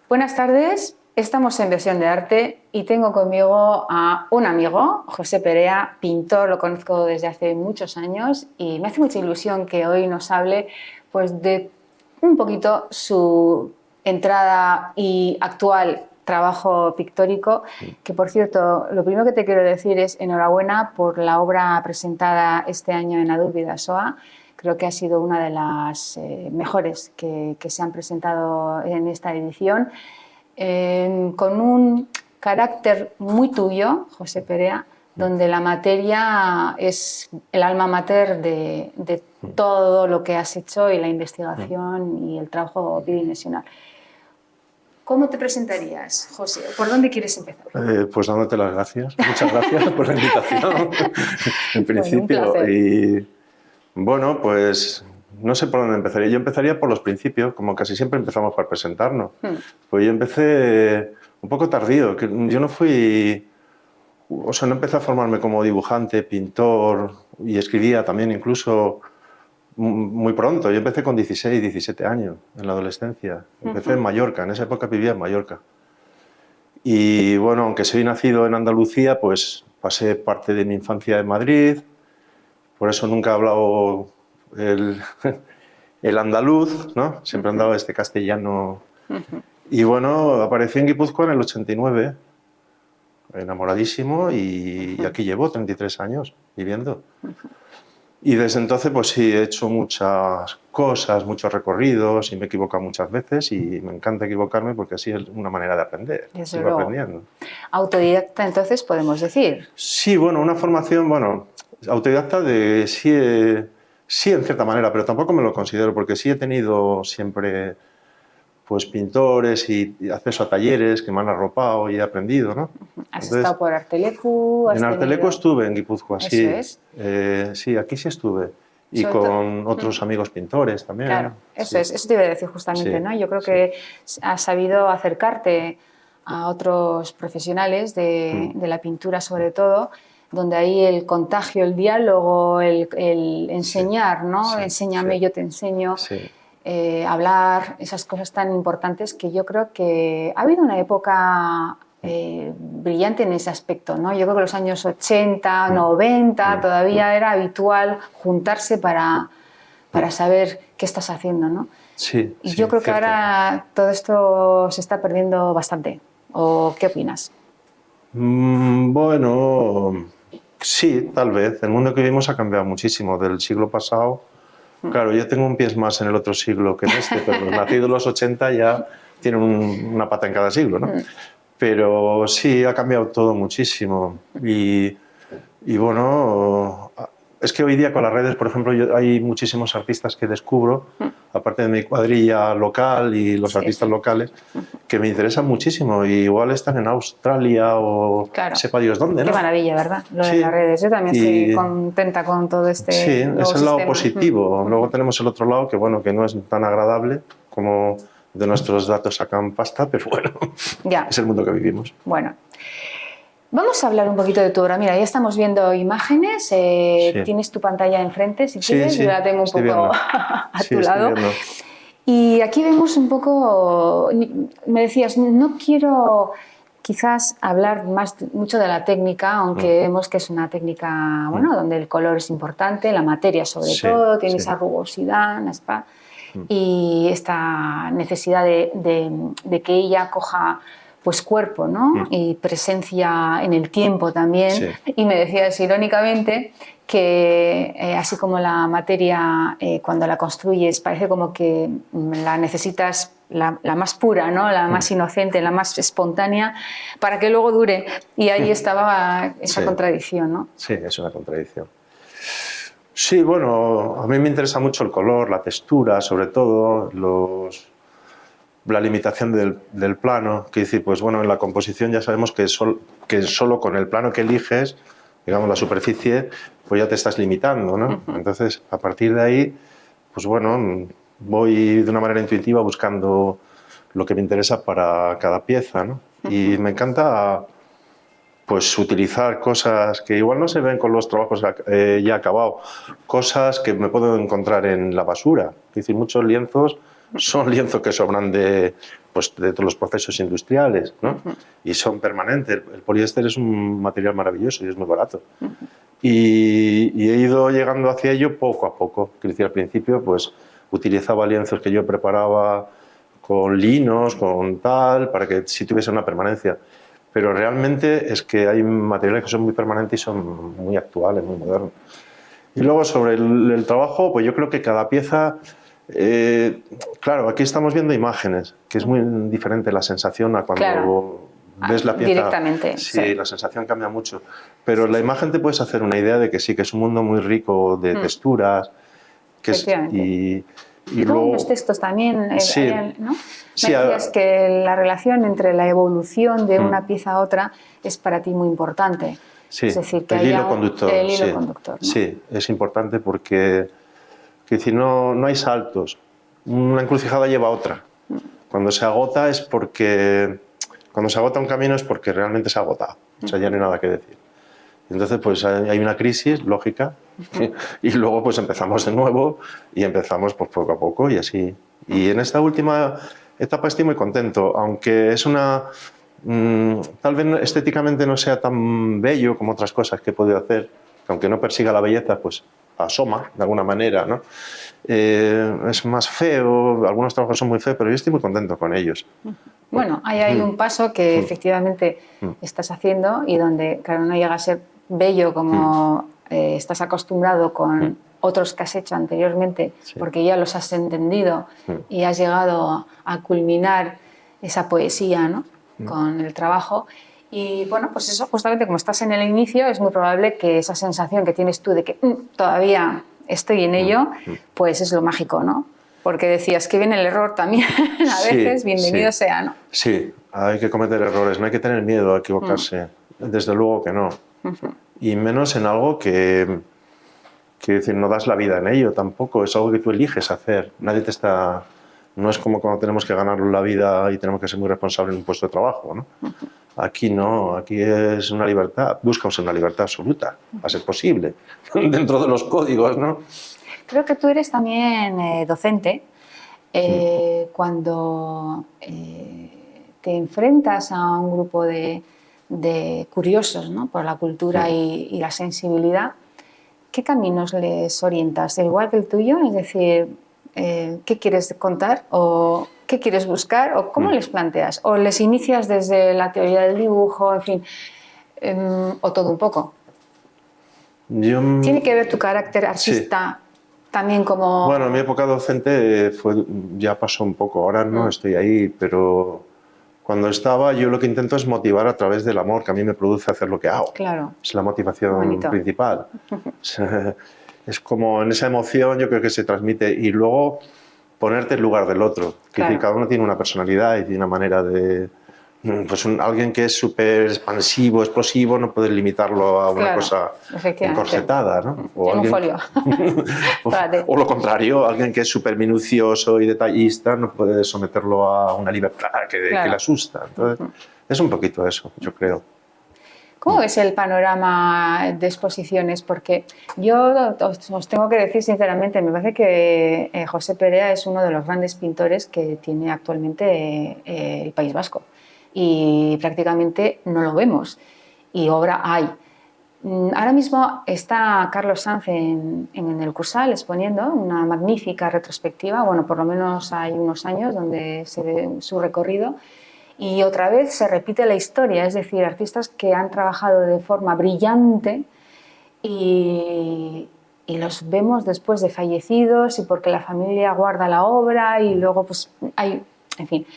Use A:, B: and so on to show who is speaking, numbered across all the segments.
A: Buenas tardes, estamos en Versión de Arte y tengo conmigo a un amigo, José Perea, pintor, lo conozco desde hace muchos años y me hace mucha ilusión que hoy nos hable pues, de un poquito su entrada y actual trabajo pictórico, que por cierto, lo primero que te quiero decir es enhorabuena por la obra presentada este año en Adobe Vidasoa. Creo que ha sido una de las mejores que se han presentado en esta edición, con un carácter muy tuyo, José Perea, donde la materia es el alma mater de todo lo que has hecho y la investigación y el trabajo bidimensional. ¿Cómo te presentarías, José? ¿Por dónde quieres empezar?
B: Pues dándote las gracias. Muchas gracias por la invitación, en principio.
A: Bueno, un placer.
B: Y bueno, pues no sé por dónde empezaría. Yo empezaría por los principios, como casi siempre empezamos para presentarnos. Pues yo empecé un poco tardío. Yo no fui... O sea, no empecé a formarme como dibujante, pintor y escribía también incluso muy pronto. Yo empecé con 16, 17 años, en la adolescencia. Empecé en Mallorca, en esa época vivía en Mallorca. Y bueno, aunque soy nacido en Andalucía, pues pasé parte de mi infancia en Madrid, por eso nunca he hablado el andaluz, ¿no? Siempre he andado este castellano. Y bueno, aparecí en Guipúzcoa en el 89, enamoradísimo, y aquí llevo 33 años viviendo. Y desde entonces pues sí, he hecho muchas cosas, muchos recorridos y me he equivocado muchas veces y me encanta equivocarme porque así es una manera de aprender.
A: Desde
B: Sigo
A: luego.
B: aprendiendo.
A: Autodidacta, entonces, podemos decir.
B: Sí, bueno, una formación, bueno, autodidacta de sí en cierta manera, pero tampoco me lo considero porque sí he tenido siempre pues pintores y acceso a talleres que me han arropado y he aprendido, ¿no?
A: ¿Has
B: Entonces,
A: estado por Artelecu?
B: en Arteleco estuve en Guipúzcoa,
A: Eso
B: sí.
A: es.
B: Sí, aquí sí estuve. Y
A: Sobre todo.
B: con otros amigos pintores también.
A: Claro, eso
B: Sí.
A: es, eso te iba a decir justamente,
B: Sí,
A: ¿no? Yo creo
B: sí.
A: que has sabido acercarte a otros profesionales de la pintura sobre todo, donde ahí el contagio, el diálogo, el enseñar, ¿no?
B: Sí,
A: Enséñame,
B: sí.
A: yo te enseño,
B: Sí.
A: hablar, esas cosas tan importantes que yo creo que ha habido una época brillante en ese aspecto, ¿no? Yo creo que en los años 80, 90 todavía era habitual juntarse para saber qué estás haciendo, ¿no?
B: Sí,
A: Y
B: sí,
A: yo creo que
B: cierto.
A: ahora todo esto se está perdiendo bastante. ¿O qué opinas?
B: Bueno, sí, tal vez. El mundo que vivimos ha cambiado muchísimo del siglo pasado. Claro, yo tengo un pie más en el otro siglo que en este, pero los nacidos en los 80 ya tienen una pata en cada siglo, ¿no? Pero sí, ha cambiado todo muchísimo. Y bueno, es que hoy día con las redes, por ejemplo, hay muchísimos artistas que descubro, aparte de mi cuadrilla local y los artistas locales, que me interesan muchísimo. Y igual están en Australia o
A: Claro.
B: sepa Dios dónde, ¿no?
A: Qué maravilla, ¿verdad? Lo de
B: Sí.
A: las redes. Yo también estoy contenta con todo este
B: Sí,
A: nuevo
B: es el lado
A: sistema.
B: positivo. Luego tenemos el otro lado que, bueno, que no es tan agradable como de nuestros datos sacan pasta, pero bueno,
A: Ya.
B: es el mundo que vivimos.
A: Bueno, vamos a hablar un poquito de tu obra. Mira, ya estamos viendo imágenes.
B: Sí.
A: Tienes tu pantalla enfrente, si
B: Sí,
A: quieres.
B: sí,
A: Yo la tengo un
B: estoy
A: poco
B: viendo.
A: a
B: Sí,
A: tu
B: estoy
A: lado.
B: viendo.
A: Y aquí vemos un poco, me decías, no quiero quizás hablar mucho de la técnica, aunque vemos que es una técnica, bueno, donde el color es importante, la materia sobre
B: Sí,
A: todo, tiene
B: sí.
A: esa rugosidad, ¿no? Y esta necesidad de que ella coja pues cuerpo, ¿no? Y presencia en el tiempo también.
B: Sí.
A: Y me decías irónicamente que así como la materia cuando la construyes parece como que la necesitas la más pura, ¿no? La más inocente, la más espontánea, para que luego dure. Y ahí estaba esa contradicción, ¿no?
B: Sí, es una contradicción. Sí, bueno, a mí me interesa mucho el color, la textura, sobre todo, la limitación del plano. Que decir, pues bueno, en la composición ya sabemos que solo con el plano que eliges, digamos la superficie, pues ya te estás limitando, ¿no? Entonces, a partir de ahí, pues bueno, voy de una manera intuitiva buscando lo que me interesa para cada pieza, ¿no? Y me encanta pues utilizar cosas que igual no se ven con los trabajos ya acabados, cosas que me puedo encontrar en la basura. Es decir, muchos lienzos son lienzos que sobran de, pues, de todos los procesos industriales, ¿no? Y son permanentes. El poliéster es un material maravilloso y es muy barato. Y he ido llegando hacia ello poco a poco. Quiero decir, al principio pues utilizaba lienzos que yo preparaba con linos, con tal, para que sí tuviese una permanencia. Pero realmente es que hay materiales que son muy permanentes y son muy actuales, muy modernos. Y luego sobre el trabajo, pues yo creo que cada pieza, claro, aquí estamos viendo imágenes, que es muy diferente la sensación a cuando ves la pieza.
A: Directamente.
B: Sí, la sensación cambia mucho. Pero la imagen te puedes hacer una idea de que sí, que es un mundo muy rico de texturas. Que
A: Efectivamente.
B: y luego
A: los textos también,
B: sí,
A: ¿no?
B: sí,
A: Me decías que la relación entre la evolución de una pieza a otra es para ti muy importante.
B: Sí,
A: es decir, que
B: el hilo conductor.
A: El hilo conductor, ¿no?
B: Sí, es importante porque decir, no hay saltos. Una encrucijada lleva a otra. Cuando se agota es porque... Cuando se agota un camino es porque realmente se ha agotado. O sea, ya no hay nada que decir. Entonces, pues hay una crisis lógica y luego pues empezamos de nuevo y empezamos pues poco a poco y así. Y en esta última etapa estoy muy contento, aunque es una... tal vez estéticamente no sea tan bello como otras cosas que he podido hacer, aunque no persiga la belleza, pues asoma de alguna manera, ¿no? Es más feo, algunos trabajos son muy feos, pero yo estoy muy contento con ellos.
A: Bueno, ahí hay un paso que efectivamente estás haciendo y donde, claro, no llega a ser bello como estás acostumbrado con otros que has hecho anteriormente, porque ya los has entendido y has llegado a culminar esa poesía, ¿no? Con el trabajo. Y bueno, pues eso, justamente como estás en el inicio, es muy probable que esa sensación que tienes tú de que todavía estoy en ello, pues es lo mágico, ¿no? Porque decías que viene el error también, a veces, bienvenido sea, ¿no?
B: Sí, hay que cometer errores, no hay que tener miedo a equivocarse, desde luego que no. Y menos en algo que decir, no das la vida en ello tampoco, es algo que tú eliges hacer. Nadie te está... No es como cuando tenemos que ganar la vida y tenemos que ser muy responsables en un puesto de trabajo, ¿no? Aquí no, aquí es una libertad, buscamos una libertad absoluta, a ser posible, dentro de los códigos, ¿no?
A: Creo que tú eres también docente. Cuando te enfrentas a un grupo de curiosos, ¿no? Por la cultura y la sensibilidad, ¿qué caminos les orientas? ¿Igual que el tuyo? Es decir, ¿qué quieres contar o qué quieres buscar o cómo les planteas? ¿O les inicias desde la teoría del dibujo, en fin, o todo un poco? ¿Tiene que ver tu carácter artista también como...?
B: Bueno, mi época docente ya pasó un poco, ahora no estoy ahí, pero cuando estaba yo lo que intento es motivar a través del amor que a mí me produce hacer lo que hago.
A: Claro.
B: Es la motivación principal. Es como en esa emoción yo creo que se transmite y luego ponerte en lugar del otro. Claro. Decir, cada uno tiene una personalidad y tiene una manera de... Pues alguien que es súper expansivo, explosivo, no puedes limitarlo a una cosa encorsetada, ¿no?
A: O en un folio.
B: o lo contrario, alguien que es súper minucioso y detallista, no puedes someterlo a una libertad que le asusta. Entonces, es un poquito eso, yo creo.
A: ¿Cómo ves el panorama de exposiciones? Porque yo os tengo que decir sinceramente, me parece que José Perea es uno de los grandes pintores que tiene actualmente el País Vasco. Y prácticamente no lo vemos, y obra hay. Ahora mismo está Carlos Sanz en el Cursal exponiendo una magnífica retrospectiva, bueno, por lo menos hay unos años donde se ve su recorrido, y otra vez se repite la historia, es decir, artistas que han trabajado de forma brillante y los vemos después de fallecidos y porque la familia guarda la obra y luego pues hay, en fin...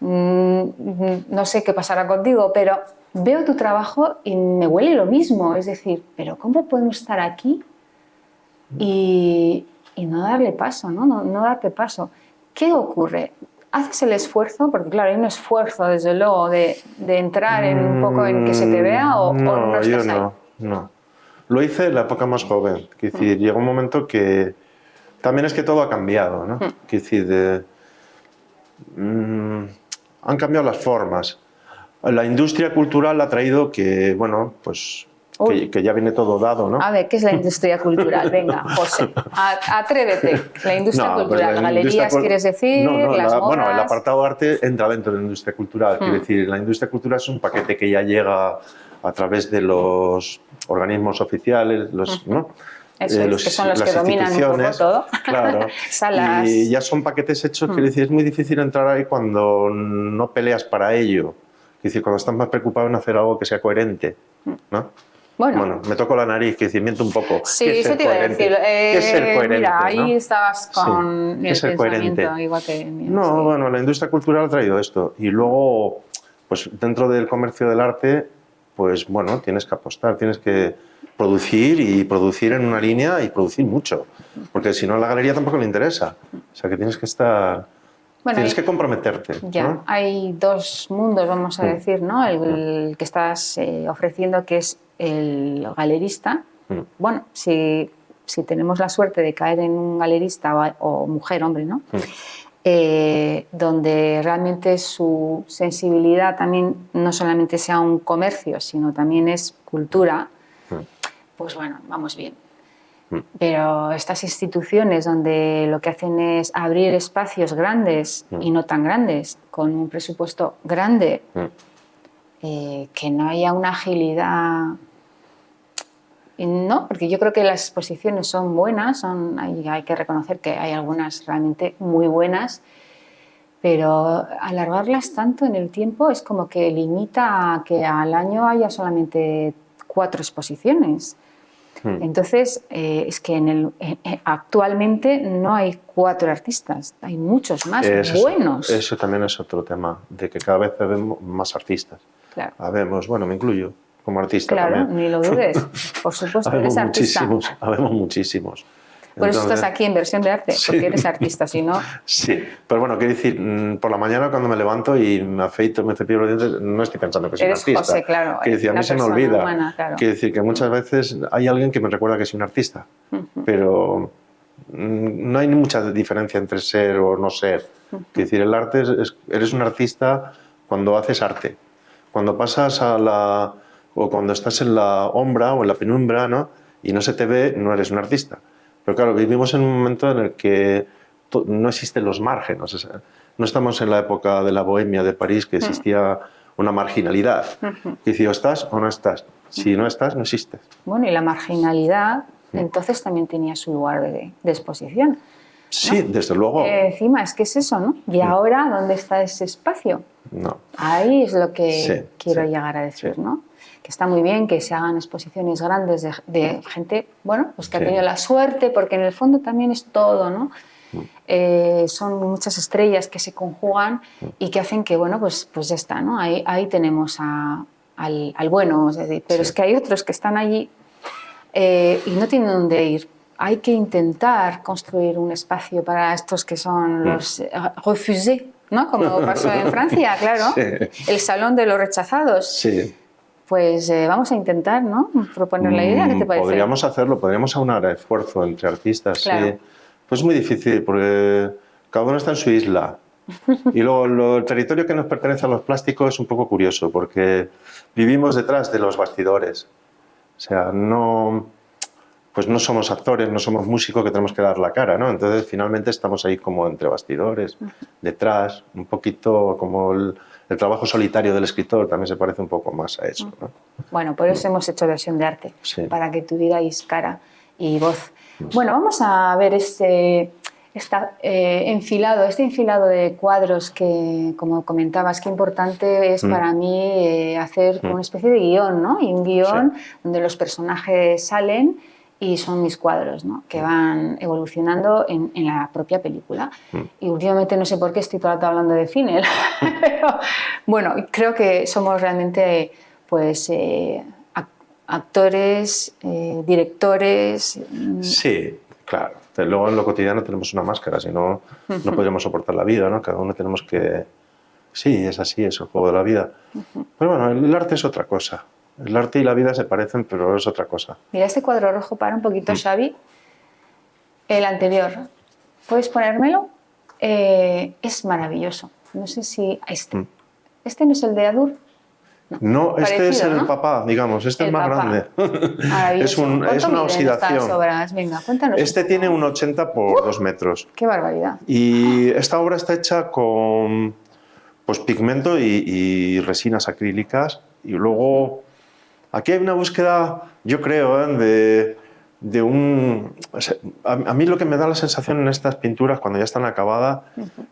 A: no sé qué pasará contigo, pero veo tu trabajo y me huele lo mismo. Es decir, ¿pero cómo podemos estar aquí y no darle paso, no darte paso? ¿Qué ocurre? ¿Haces el esfuerzo? Porque claro, hay un esfuerzo, desde luego, de entrar en un poco en que se te vea o no estás ahí.
B: No. Lo hice en la época más joven. Es decir, llegó un momento que... También es que todo ha cambiado, ¿no? Es decir, han cambiado las formas. La industria cultural ha traído que, bueno, pues que ya viene todo dado, ¿no?
A: A ver, ¿qué es la industria cultural? Venga, José, atrévete. La industria cultural,
B: la
A: galerías, ¿quieres decir? Las modas.
B: Bueno, el apartado arte entra dentro de la industria cultural. Quiero decir, la industria cultural es un paquete que ya llega a través de los organismos oficiales, ¿no?
A: Eso es, que son los que
B: las
A: dominan un poco todo.
B: Claro.
A: Salas.
B: Y ya son paquetes hechos, quiero decir, es muy difícil entrar ahí cuando no peleas para ello. Es decir, cuando estás más preocupado en hacer algo que sea coherente, ¿no? Bueno, me toco la nariz, que decir, miento un poco.
A: Sí, eso te iba a decir.
B: ¿Qué es ser coherente?
A: Mira, ahí
B: ¿no?
A: estabas con
B: Sí.
A: el
B: ser
A: pensamiento
B: coherente?
A: igual que el mío.
B: No,
A: Sí.
B: bueno, la industria cultural ha traído esto. Y luego, pues dentro del comercio del arte, pues bueno, tienes que apostar, tienes que producir y producir en una línea y producir mucho. Porque si no, a la galería tampoco le interesa. O sea, que tienes que estar...
A: Bueno,
B: tienes que comprometerte.
A: Ya,
B: ¿no?
A: hay dos mundos, vamos a decir, ¿no? El que estás ofreciendo, que es el galerista. Bueno, si tenemos la suerte de caer en un galerista o mujer, hombre, ¿no? Donde realmente su sensibilidad también no solamente sea un comercio, sino también es cultura, pues bueno, vamos bien. Pero estas instituciones donde lo que hacen es abrir espacios grandes y no tan grandes, con un presupuesto grande, que no haya una agilidad... No, porque yo creo que las exposiciones son buenas, hay que reconocer que hay algunas realmente muy buenas, pero alargarlas tanto en el tiempo es como que limita a que al año haya solamente 4 exposiciones. Entonces, es que actualmente no hay 4 artistas, hay muchos más buenos.
B: Eso también es otro tema, de que cada vez vemos más artistas.
A: Claro.
B: Habemos, bueno, me incluyo como artista
A: claro,
B: también.
A: Ni lo dudes, por supuesto, eres artista.
B: Habemos muchísimos.
A: Por eso estás aquí en Versión de Arte, porque eres artista, si no...
B: Sí, pero bueno, quiero decir, por la mañana cuando me levanto y me afeito, me cepillo los dientes, no estoy pensando que soy un artista.
A: José, claro.
B: Quiero decir, a mí se me olvida.
A: Humana, claro.
B: Quiero decir que muchas veces hay alguien que me recuerda que soy un artista, pero no hay mucha diferencia entre ser o no ser. Quiero decir, el arte eres un artista cuando haces arte. Cuando pasas o cuando estás en la sombra o en la penumbra, ¿no? Y no se te ve, no eres un artista. Pero claro, vivimos en un momento en el que no existen los márgenes. O sea, no estamos en la época de la bohemia de París, que existía una marginalidad. Y si o estás o no estás. Si no estás, no existes.
A: Bueno, y la marginalidad entonces también tenía su lugar de exposición.
B: Sí,
A: ¿no?
B: desde luego.
A: Encima, es que es eso, ¿no? ¿Y ahora dónde está ese espacio?
B: No.
A: Ahí es lo que quiero llegar a decir, ¿no? Que está muy bien que se hagan exposiciones grandes de gente, bueno, pues que ha tenido la suerte, porque en el fondo también es todo, ¿no? Son muchas estrellas que se conjugan y que hacen que, bueno, pues ya está, ¿no? Ahí tenemos al bueno, es decir, pero es que hay otros que están allí y no tienen dónde ir. Hay que intentar construir un espacio para estos que son los refusés, ¿no? Como pasó en Francia, claro. El salón de los rechazados.
B: Sí.
A: Pues vamos a intentar, ¿no? Proponer la idea, ¿qué te parece?
B: Podríamos hacerlo, podríamos aunar esfuerzo entre artistas,
A: claro.
B: sí. Pues es muy difícil, porque cada uno está en su isla. Y luego el territorio que nos pertenece a los plásticos es un poco curioso, porque vivimos detrás de los bastidores. O sea, pues no somos actores, no somos músicos que tenemos que dar la cara, ¿no? Entonces, finalmente estamos ahí como entre bastidores, detrás, un poquito como el trabajo solitario del escritor también se parece un poco más a eso, ¿no?
A: Bueno, por eso hemos hecho Versión de Arte, para que tuvierais cara y voz. Bueno, vamos a ver este enfilado de cuadros que, como comentabas, qué importante es para mí hacer como una especie de guión, ¿no? Y un guión donde los personajes salen y son mis cuadros, ¿no? Que van evolucionando en la propia película. Y últimamente no sé por qué estoy todo el rato hablando de cine, pero bueno, creo que somos realmente pues, actores, directores...
B: Sí, claro. Luego en lo cotidiano tenemos una máscara, si no, no podríamos soportar la vida, ¿no? Cada uno tenemos que... Sí, es así, es el juego de la vida. Pero bueno, el arte es otra cosa. El arte y la vida se parecen, pero es otra cosa.
A: Mira este cuadro rojo, para un poquito, Xavi. El anterior. ¿Puedes ponérmelo? Es maravilloso. No sé si... Este no es el de Adur.
B: No, este
A: Parecido,
B: es el
A: ¿no?
B: papá, digamos, este es más
A: papá.
B: grande. Es
A: Maravilloso.
B: una
A: ¿Cuánto miden
B: oxidación.
A: estas obras? Venga, cuéntanos.
B: Este
A: un poco.
B: tiene un 80 por 2 metros.
A: ¡Qué barbaridad!
B: Y esta obra está hecha con pues, pigmento y resinas acrílicas. Y luego, aquí hay una búsqueda, yo creo, de un... O sea, a mí lo que me da la sensación en estas pinturas, cuando ya están acabadas,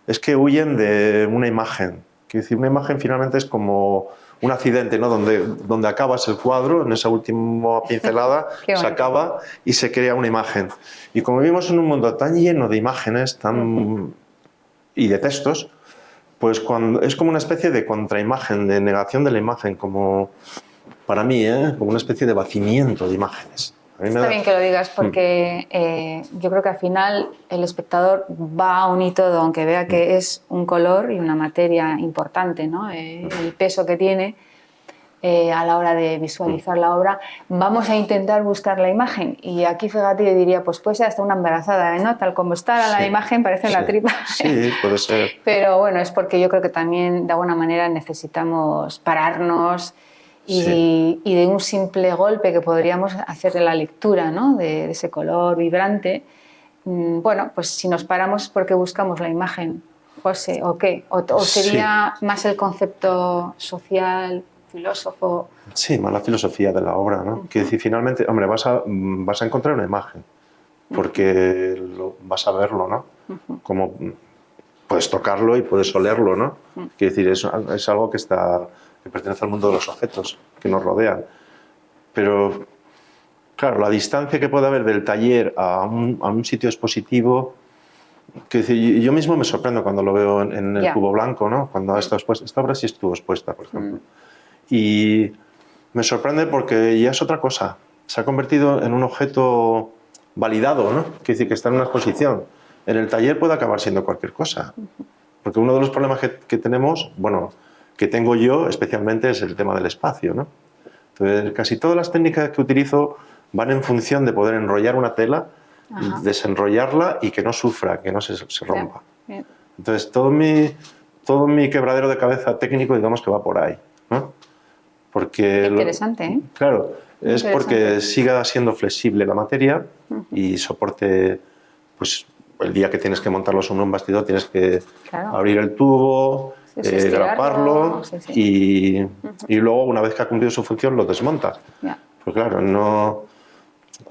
B: es que huyen de una imagen. Quiero decir, una imagen finalmente es como un accidente, ¿no? Donde acabas el cuadro, en esa última pincelada,
A: Qué
B: se
A: bonito.
B: acaba y se crea una imagen. Y como vivimos en un mundo tan lleno de imágenes y de textos, pues es como una especie de contraimagen, de negación de la imagen, como para mí, como una especie de vacimiento de imágenes. A mí me
A: Está
B: da-
A: bien que lo digas porque yo creo que al final el espectador va a un todo, aunque vea que es un color y una materia importante, ¿no? El peso que tiene a la hora de visualizar la obra, vamos a intentar buscar la imagen. Y aquí, fíjate, yo diría, pues puede ser hasta una embarazada, ¿no? Tal como está la
B: Sí,
A: imagen, parece la
B: sí,
A: tripa.
B: sí, puede ser.
A: Pero bueno, es porque yo creo que también de alguna manera necesitamos pararnos
B: Sí.
A: y de un simple golpe que podríamos hacer de la lectura, ¿no? de ese color vibrante, bueno, pues si nos paramos es porque buscamos la imagen, José, ¿o qué? ¿O sería más el concepto social, filósofo?
B: Sí, más la filosofía de la obra, ¿no? Quiero decir, finalmente, hombre, vas a encontrar una imagen, porque vas a verlo, ¿no? Como puedes tocarlo y puedes olerlo, ¿no? Quiero decir, es algo que pertenece al mundo de los objetos que nos rodean. Pero, claro, la distancia que puede haber del taller a un sitio expositivo, quiero decir, yo mismo me sorprendo cuando lo veo en el
A: Ya.
B: cubo blanco, ¿no? Cuando está expuesta, esta obra sí estuvo expuesta, por ejemplo. Y me sorprende porque ya es otra cosa. Se ha convertido en un objeto validado, ¿no? Quiere decir que está en una exposición. En el taller puede acabar siendo cualquier cosa. Porque uno de los problemas que tenemos, bueno, que tengo yo especialmente, es el tema del espacio, ¿no? Entonces, casi todas las técnicas que utilizo van en función de poder enrollar una tela,
A: Ajá.
B: desenrollarla y que no sufra, que no se rompa.
A: Bien.
B: Entonces, todo mi quebradero de cabeza técnico, digamos que va por ahí, ¿no? Porque
A: Interesante, ¿eh?
B: Claro, es porque siga siendo flexible la materia y soporte, pues el día que tienes que montarlo sobre un bastidor tienes que abrir el tubo, graparlo y luego una vez que ha cumplido su función lo desmontas.
A: Ya.
B: Pues claro, no...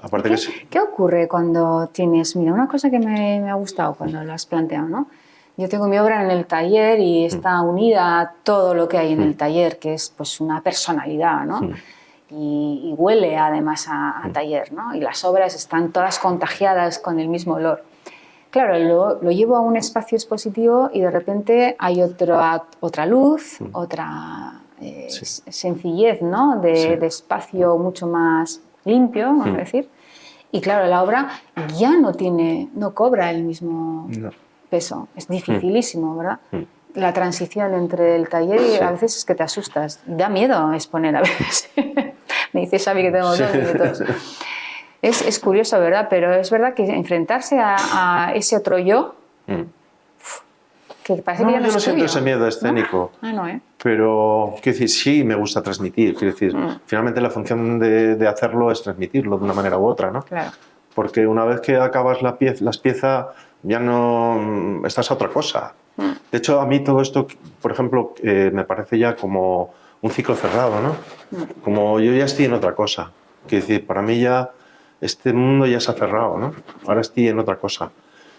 B: Aparte
A: ¿Qué ocurre cuando tienes... Mira, una cosa que me ha gustado cuando lo has planteado, ¿no? Yo tengo mi obra en el taller y está unida a todo lo que hay en el taller, que es pues una personalidad, ¿no? Y huele además a taller, ¿no? Y las obras están todas contagiadas con el mismo olor. Claro, lo llevo a un espacio expositivo y de repente hay otra luz, otra sencillez, ¿no? De espacio mucho más limpio, vamos a decir. Y claro, la obra ya no cobra el mismo peso. Es dificilísimo, ¿verdad? La transición entre el taller y a veces es que te asustas. Da miedo exponer a veces. Me dice Xavi que tengo 2 minutos. Es curioso, ¿verdad? Pero es verdad que enfrentarse a ese otro yo, que parece que ya no
B: yo
A: es
B: no siento
A: tuyo,
B: ese miedo escénico.
A: ¿no? ¿eh?
B: Pero, quiero decir, sí me gusta transmitir. Quiero decir, finalmente la función de hacerlo es transmitirlo de una manera u otra, ¿no?
A: Claro.
B: Porque una vez que acabas las piezas, ya no estás a otra cosa. De hecho, a mí todo esto, por ejemplo, me parece ya como un ciclo cerrado, ¿no? Como yo ya estoy en otra cosa. Quiero decir, para mí ya este mundo ya se ha cerrado, ¿no? Ahora estoy en otra cosa.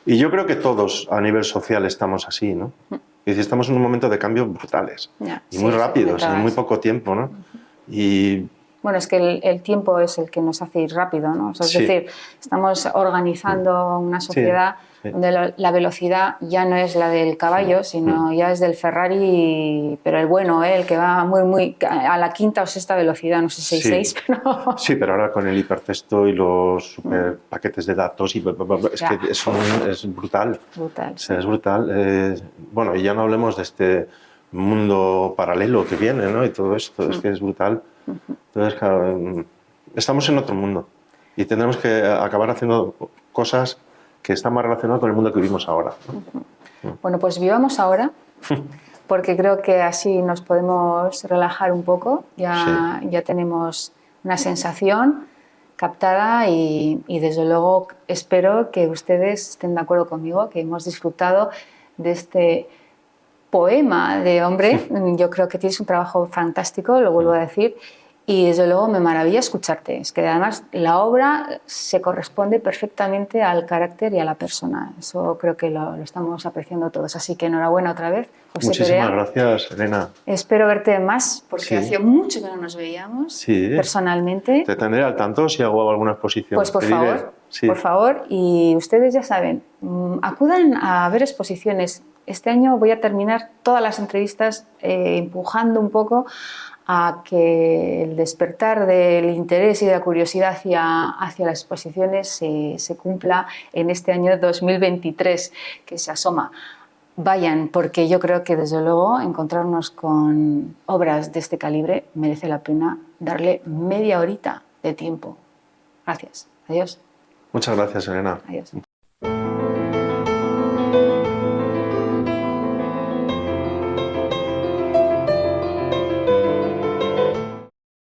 B: Y yo creo que todos a nivel social estamos así, ¿no? Es decir, estamos en un momento de cambios brutales y muy rápidos, en muy poco tiempo, ¿no? Y
A: bueno, es que el tiempo es el que nos hace ir rápido, ¿no? O sea, es decir, estamos organizando una sociedad donde la velocidad ya no es la del caballo, sino ya es del Ferrari, pero el bueno, el que va muy a la quinta o sexta velocidad, no sé si 6, pero...
B: Sí, pero ahora con el hipertexto y los super paquetes de datos, que es brutal.
A: Brutal.
B: O sea, es brutal. Bueno, y ya no hablemos de este mundo paralelo que viene, ¿no? Y todo esto, es que es brutal. Entonces, claro, estamos en otro mundo y tendremos que acabar haciendo cosas que están más relacionadas con el mundo que vivimos ahora, ¿no?
A: Bueno, pues vivamos ahora porque creo que así nos podemos relajar un poco. Ya tenemos una sensación captada y desde luego espero que ustedes estén de acuerdo conmigo, que hemos disfrutado de este poema de hombre. Yo creo que tienes un trabajo fantástico, lo vuelvo a decir, y desde luego me maravilla escucharte. Es que además la obra se corresponde perfectamente al carácter y a la persona. Eso creo que lo estamos apreciando todos. Así que enhorabuena otra vez, José
B: Muchísimas
A: Perea.
B: gracias, Elena.
A: Espero verte más, porque hacía mucho que no nos veíamos personalmente.
B: Te tendré al tanto si hago alguna exposición.
A: Pues por favor, y ustedes ya saben, acudan a ver exposiciones. Este año voy a terminar todas las entrevistas empujando un poco a que el despertar del interés y de la curiosidad hacia las exposiciones se cumpla en este año 2023 que se asoma. Vayan, porque yo creo que desde luego encontrarnos con obras de este calibre merece la pena darle media horita de tiempo. Gracias. Adiós.
B: Muchas gracias, Elena.
A: Adiós.